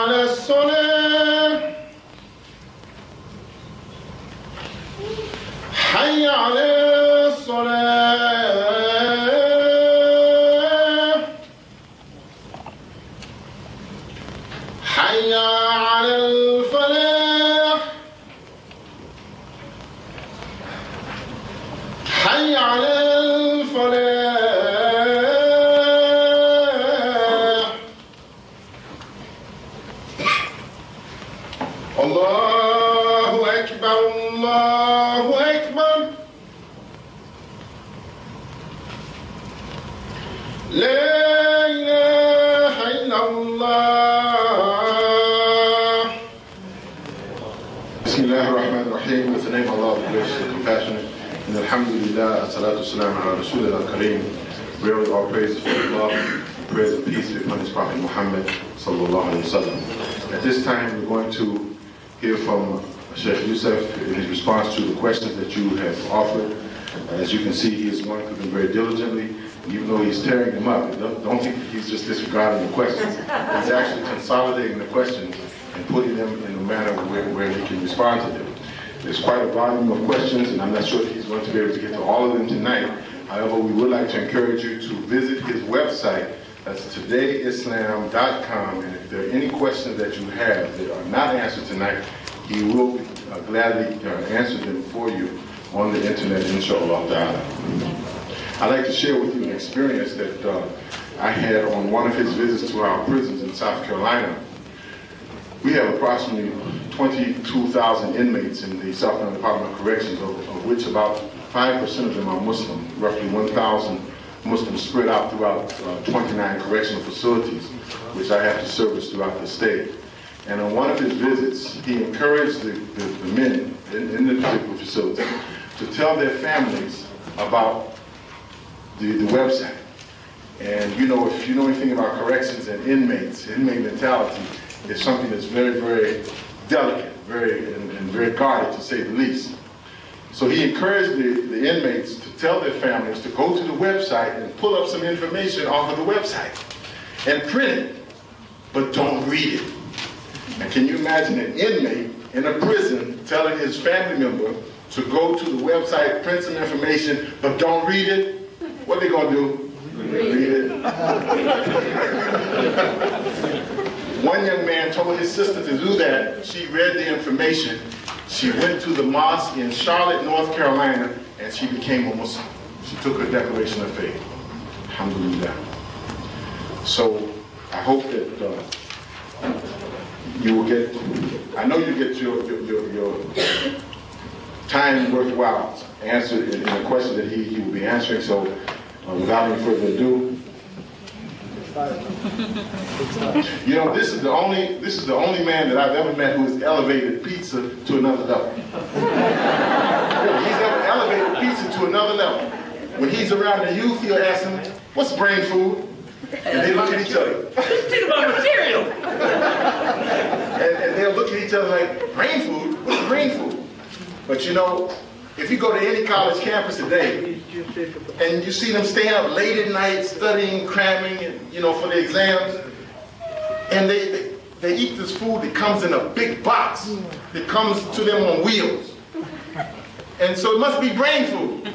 على الصلاة حي على الصلاة حي على الفلاح حي على الفلاح الله أكبر الله أكبر لا إله إلا الله. بسم الله الرحمن الرحيم. With the name of Allah, the gracious and compassionate. And alhamdulillah, as-salatu as-salam ala Rasulillah al-Kareem. Really all praise for Allah, praise and peace be upon His Prophet Muhammad sallallahu alayhi wa sallam. At this time, we're going to hear from Sheikh Yusuf in his response to the questions that you have offered. As you can see, he is going through them very diligently. Even though he's tearing them up, don't think that he's just disregarding the questions. He's actually consolidating the questions and putting them in a manner where he can respond to them. There's quite a volume of questions, and I'm not sure that he's going to be able to get to all of them tonight. However, we would like to encourage you to visit his website. That's todayislam.com, and if there are any questions that you have that are not answered tonight, he will gladly answer them for you on the internet, inshallah ta'ala. I'd like to share with you an experience that I had on one of his visits to our prisons in South Carolina. We have approximately 22,000 inmates in the South Carolina Department of Corrections, of which about 5% of them are Muslim, roughly 1,000 Muslims spread out throughout 29 correctional facilities, which I have to service throughout the state. And on one of his visits, he encouraged the men in the particular facility to tell their families about the website. And you know, if you know anything about corrections and inmates, inmate mentality is something that's very, very delicate, very guarded, to say the least. So he encouraged the inmates to tell their families to go to the website and pull up some information off of the website and print it, but don't read it. And can you imagine an inmate in a prison telling his family member to go to the website, print some information, but don't read it? What are they going to do? Read it. One young man told his sister to do that. She read the information. She went to the mosque in Charlotte, North Carolina, and she became a Muslim. She took her declaration of faith. Alhamdulillah. So I hope that you will get, I know you get your time worthwhile answered in the question that he will be answering. So without any further ado, you know, this is the only man that I've ever met who has elevated pizza to another level. He's ever elevated pizza to another level. When he's around the youth, he'll ask them, "What's brain food?" And they look at each other. Think about material. And they'll look at each other like, "Brain food? What's brain food?" But you know, if you go to any college campus today, and you see them staying up late at night studying, cramming, you know, for the exams, and they eat this food that comes in a big box that comes to them on wheels. And so it must be brain food.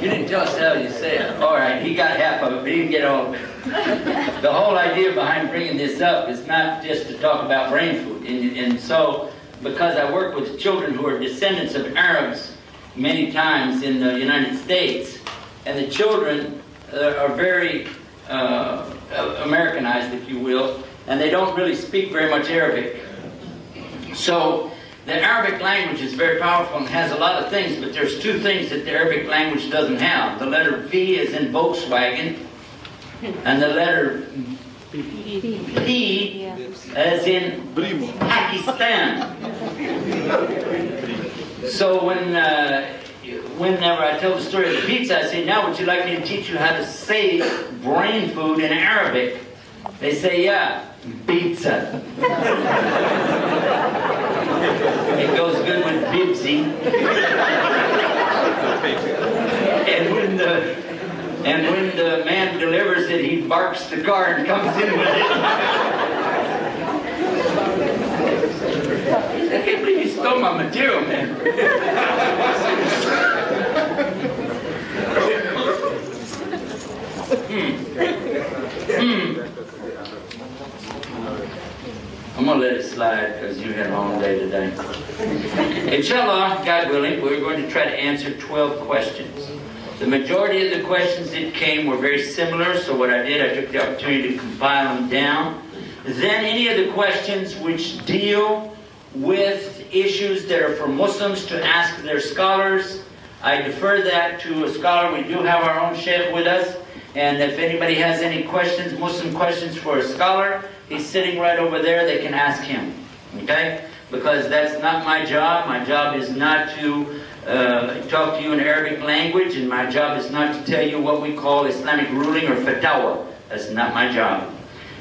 You didn't tell us how you say it. All right, he got half of it, but he didn't get all of it. The whole idea behind bringing this up is not just to talk about brain food. And so, because I work with children who are descendants of Arabs many times in the United States, and the children are very Americanized, if you will, and they don't really speak very much Arabic. So, the Arabic language is very powerful and has a lot of things, but there's two things that the Arabic language doesn't have. The letter V is in Volkswagen, and the letter P as in Pakistan. So whenever I tell the story of the pizza, I say, "Now would you like me to teach you how to say brain food in Arabic?" They say, "Yeah, pizza." It goes good with Bibsy. And And when the man delivers it, he barks the car and comes in with it. I can't believe you stole my material, man. I'm going to let it slide because you had a long day today. Inshallah, God willing, we're going to try to answer 12 questions. The majority of the questions that came were very similar, so what I did, I took the opportunity to compile them down. Then any of the questions which deal with issues that are for Muslims to ask their scholars, I defer that to a scholar. We do have our own sheikh with us, and if anybody has any questions, Muslim questions for a scholar, he's sitting right over there, they can ask him. Okay? Because that's not my job. My job is not to talk to you in Arabic language, and my job is not to tell you what we call Islamic ruling or fatwa. That's not my job.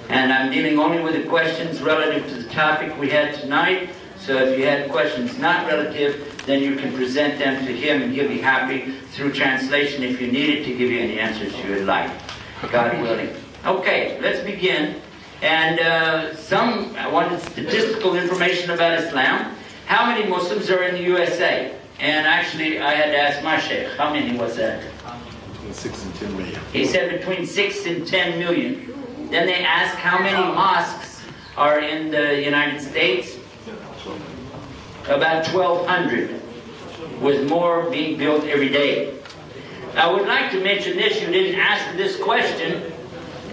And I'm dealing only with the questions relative to the topic we had tonight. So if you had questions not relative, then you can present them to him, and he'll be happy through translation if you needed to give you any answers you would like, God willing. Okay, let's begin. And I wanted statistical information about Islam. How many Muslims are in the USA? And actually, I had to ask my sheikh, how many was that? Between 6 and 10 million. He said between 6 and 10 million. Then they asked how many mosques are in the United States? About 1,200, with more being built every day. I would like to mention this. You didn't ask this question,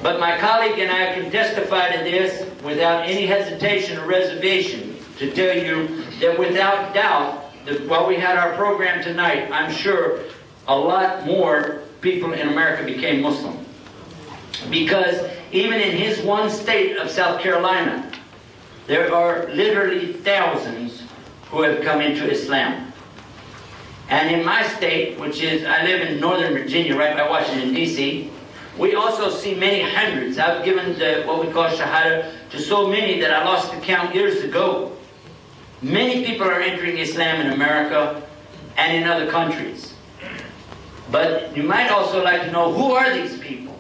but my colleague and I can testify to this without any hesitation or reservation to tell you that without doubt, while we had our program tonight, I'm sure a lot more people in America became Muslim. Because even in his one state of South Carolina, there are literally thousands who have come into Islam. And in my state, which is, I live in Northern Virginia, right by Washington, D.C., we also see many hundreds. I've given what we call Shahada to so many that I lost the count years ago. Many people are entering Islam in America and in other countries. But you might also like to know, who are these people?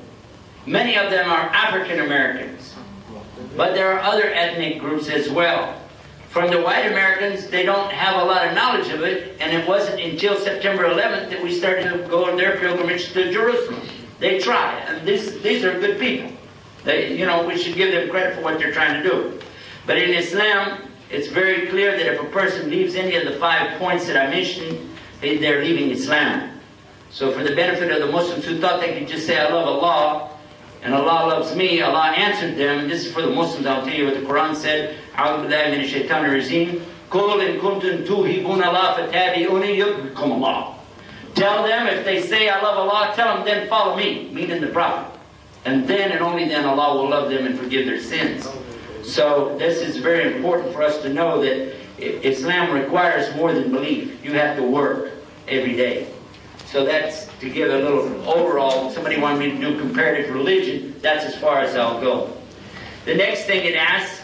Many of them are African Americans. But there are other ethnic groups as well. From the white Americans, they don't have a lot of knowledge of it, and it wasn't until September 11th that we started to go on their pilgrimage to Jerusalem. They try, and these are good people. We should give them credit for what they're trying to do. But in Islam, it's very clear that if a person leaves any of the 5 points that I mentioned, they're leaving Islam. So for the benefit of the Muslims who thought they could just say, I love Allah, and Allah loves me, Allah answered them. This is for the Muslims. I'll tell you what the Quran said. أعوذ بالله من الشيطان الرجيم قل إن كنتم تحبون الله فاتبعوني يحببكم الله. Tell them, if they say I love Allah, tell them then follow me, meaning the Prophet. And then and only then Allah will love them and forgive their sins. So this is very important for us to know that Islam requires more than belief. You have to work every day. So that's to give a little overall. Somebody wanted me to do comparative religion. That's as far as I'll go. The next thing it asks,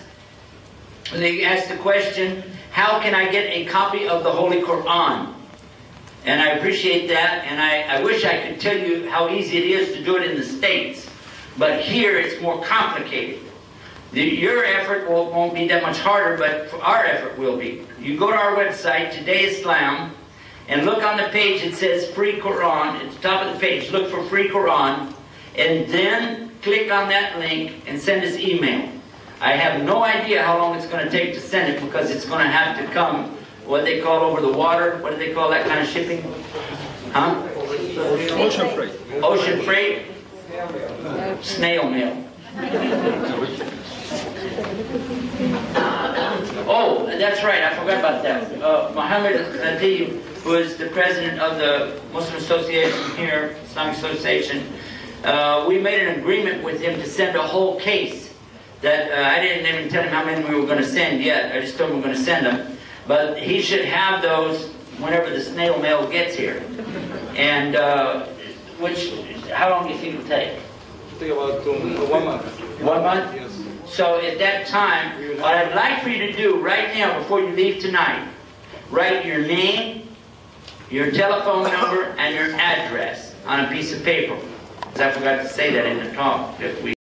they ask the question, how can I get a copy of the Holy Qur'aan? And I appreciate that, and I wish I could tell you how easy it is to do it in the States. But here it's more complicated. Your effort won't be that much harder, but our effort will be. You go to our website, Today Islam, and look on the page, it says Free Qur'an. At the top of the page, look for Free Qur'an, and then click on that link and send us email. I have no idea how long it's going to take to send it, because it's going to have to come, what they call over the water. What do they call that kind of shipping? Huh? Ocean freight. Ocean freight? Snail mail. Oh, that's right, I forgot about that. Muhammad Khatib, who is the president of the Muslim Association here, Islamic Association, we made an agreement with him to send a whole case that I didn't even tell him how many we were going to send yet. I just told him we're going to send them. But he should have those whenever the snail mail gets here. And how long do you think it'll take? It'll take about 1 month. 1 month? Yes. So at that time, what I'd like for you to do right now before you leave tonight, write your name, your telephone number, and your address on a piece of paper. I forgot to say that in the talk, that we